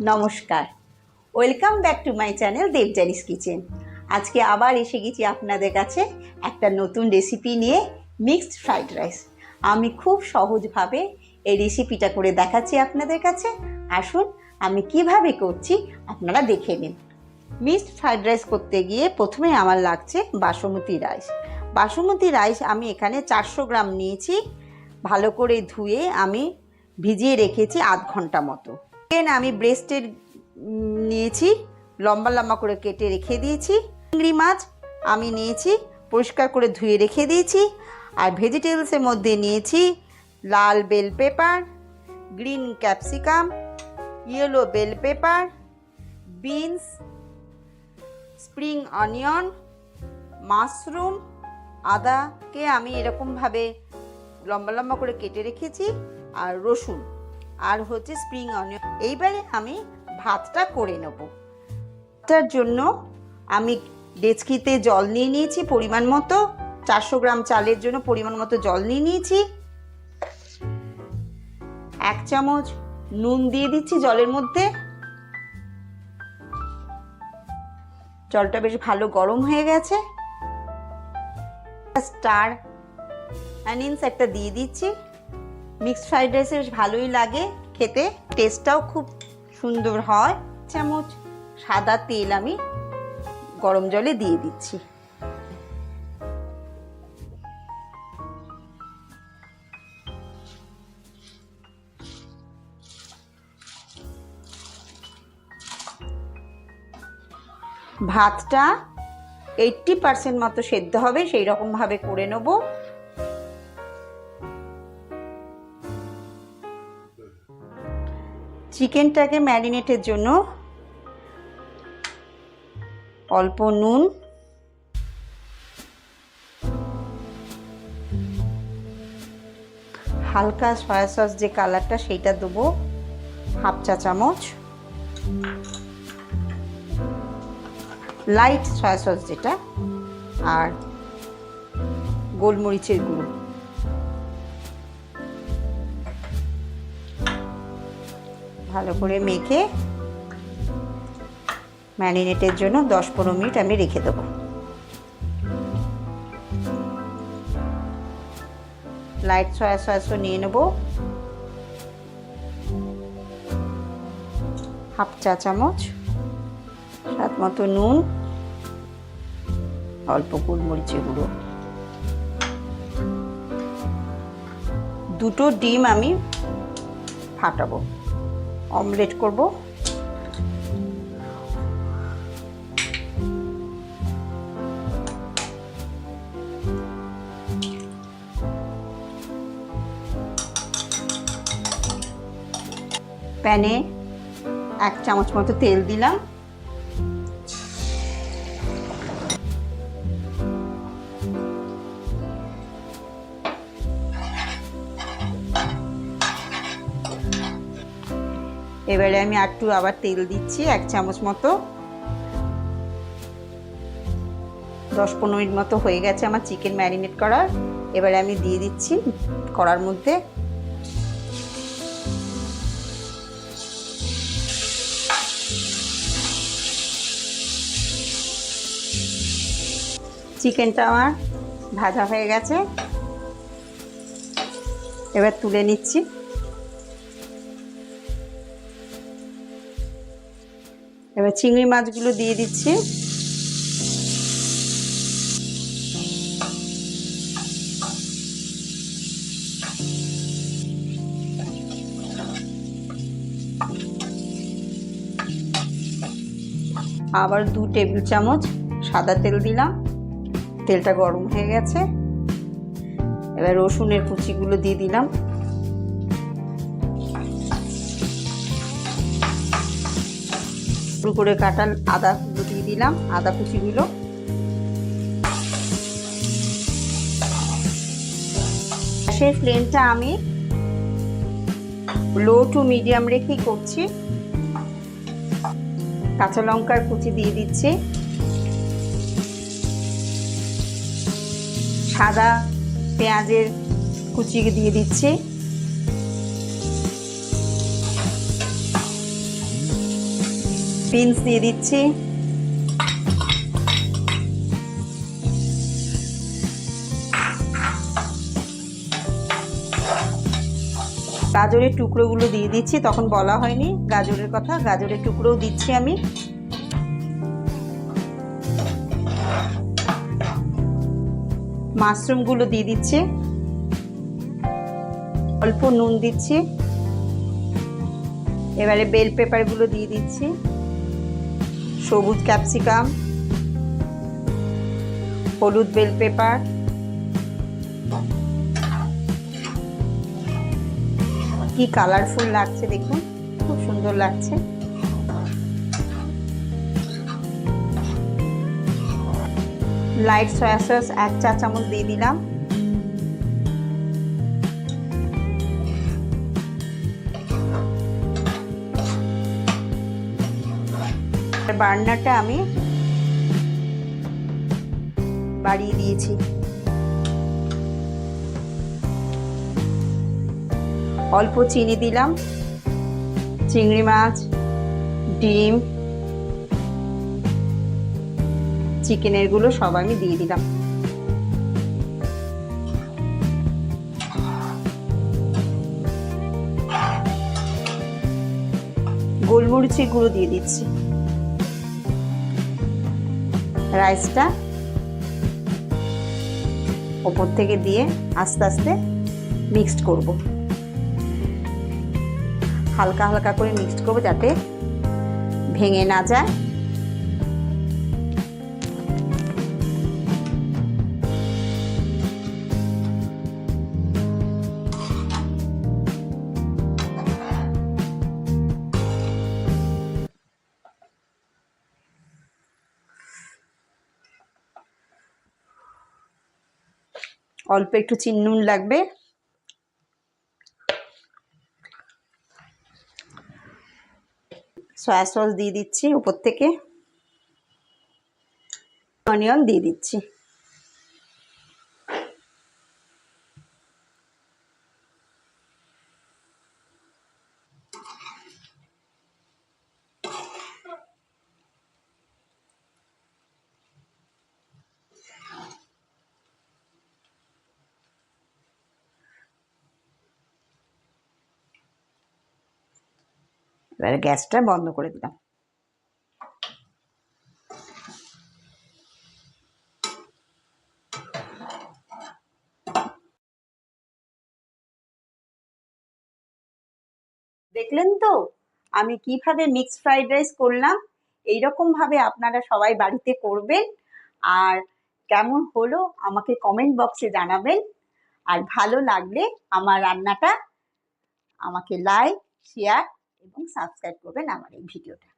নমস্কার, welcome back to my channel Debjani's kitchen. আজকে আবার এসে গেছি আপনাদের কাছে একটা নতুন রেসিপি নিয়ে, মিক্সড ফ্রাইড রাইস। আমি খুব সহজভাবে এই রেসিপিটা করে দেখাচ্ছি আপনাদের কাছে। আসুন আমি কিভাবে করছি আপনারা দেখে নিন। মিক্সড ফ্রাইড রাইস করতে গিয়ে প্রথমে আমার লাগছে বাসমতি রাইস। বাসমতি রাইস আমি এখানে 400 গ্রাম নিয়েছি। ভালো করে ধুয়ে আমি ভিজিয়ে রেখেছি আধ ঘন্টা মতো। আমি ব্রেস্টের নিয়েছি, লম্বা লম্বা করে কেটে রেখে দিয়েছি। চিংড়ি মাছ আমি নিয়েছি, পরিষ্কার করে ধুয়ে রেখে দিয়েছি। আর ভেজিটেবলসের মধ্যে নিয়েছি লাল bell pepper, green capsicum, yellow bell pepper, beans, spring onion, mushroom, আদাকে আমি এরকমভাবে লম্বা লম্বা করে কেটে রেখেছি, আর রসুন, আর হচ্ছে স্প্রিং অনিয়ন। এইবারে আমি ভাতটা করে নেব। তার জন্য আমি ডেচকিতে জল নিয়ে নিয়েছি পরিমাণ মতো। 400 গ্রাম চালের জন্য পরিমাণ মতো জল নিয়ে নিয়েছি। 1 চামচ নুন দিয়ে দিচ্ছি জলের মধ্যে। জলটা বেশ ভালো গরম হয়ে গেছে। স্টার অ্যানিয়ন্স একটা দিয়ে দিচ্ছি। মিক্সড ফ্রাইড রাইসে বেশ ভালোই লাগে খেতে, টেস্টটাও খুব সুন্দর হয়। চামচ সাদা তেল আমি গরম জলে দিয়ে দিচ্ছি। ভাতটা 80% মতো সেদ্ধ হবে, সেই রকম ভাবে করে নেব। চিকেনটাকে ম্যারিনেটের জন্য অল্প নুন, হালকা সয়া সস যে কালারটা সেইটা দেবো 1/2 চা চামচ, লাইট সয়া সস যেটা, আর গোলমরিচের গুঁড়ো। ভালো করে মেখে ম্যারিনেটের জন্য 10-15 মিনিট আমি রেখে দেবো। লাইট সয়া সসও নিয়ে নেব 1/2 চা চামচ, স্বাদ মতো নুন, অল্প গোলমরিচের গুঁড়ো। 2টো ডিম আমি ফাটাবো, অমলেট করব। প্যানে 1 চামচ মতো তেল দিলাম। এবারে আমি একটু আবার তেল দিচ্ছি 1 চামচ মতো। 10-15 মিনিট মতো হয়ে গেছে আমার চিকেন ম্যারিনেট করার। এবারে আমি দিয়ে দিচ্ছি কড়ার মধ্যে। চিকেনটা আমার ভাজা হয়ে গেছে, এবার তুলে নিচ্ছি। এবার চিংড়ি মাছগুলো দিয়ে দিচ্ছি। আবার 2 টেবিল চামচ সাদা তেল দিলাম। তেলটা গরম হয়ে গেছে। এবার রসুনের কুচিগুলো দিয়ে দিলাম। টুকরো করে কাটা আদাগুলো দিয়ে দিলাম, আদা কুচিগুলো। গ্যাসের ফ্লেমটা আমি লো টু মিডিয়াম রেখেই করছি। কাঁচা লঙ্কার কুচি দিয়ে দিচ্ছি, সাদা পেঁয়াজের কুচি দিয়ে দিচ্ছি, বিনস দিয়ে দিচ্ছি, গাজরের টুকরোগুলো দিয়ে দিচ্ছি, তখন বলা হয়নি গাজরের কথা, গাজরের টুকরোও দিচ্ছি আমি। মাশরুমগুলো দিয়ে দিচ্ছি, অল্প নুন দিচ্ছি, এবারে বেল পেপারগুলো দিয়ে দিচ্ছি, সবুজ ক্যাপসিকাম, হলুদ বেল পেপার, কি কালারফুল লাগছে দেখুন, খুব সুন্দর লাগছে। লাইট সয়া সস 1 চা চামচ দিয়ে দিলাম। বার্নারটা আমি বাড়িয়ে দিয়েছি। অল্প চিনি দিলাম, চিংড়ি মাছ, ডিম, চিকেনের গুলো সব আমি দিয়ে দিলাম। গোলমরিচের গুঁড়ো দিয়ে দিচ্ছি। রাইসটা ওপর থেকে দিয়ে আস্তে আস্তে মিক্সড করব, হালকা হালকা করে মিক্সড করব যাতে ভেঙে না যায়। অল্প একটু নুন লাগবে, সয়া সস দিয়ে দিচ্ছি উপর থেকে, অনিয়ন দিয়ে দিচ্ছি। এবারে গ্যাসটা বন্ধ করে দিলাম। দেখলেন তো আমি কিভাবে মিক্সড ফ্রাইড রাইস করলাম। এইরকম ভাবে আপনারা সবাই বাড়িতে করবেন, আর কেমন হলো আমাকে কমেন্ট বক্সে জানাবেন। আর ভালো লাগলে আমার রান্নাটা আমাকে লাইক, শেয়ার এবং সাবস্ক্রাইব করবেন আমার এই ভিডিওটা।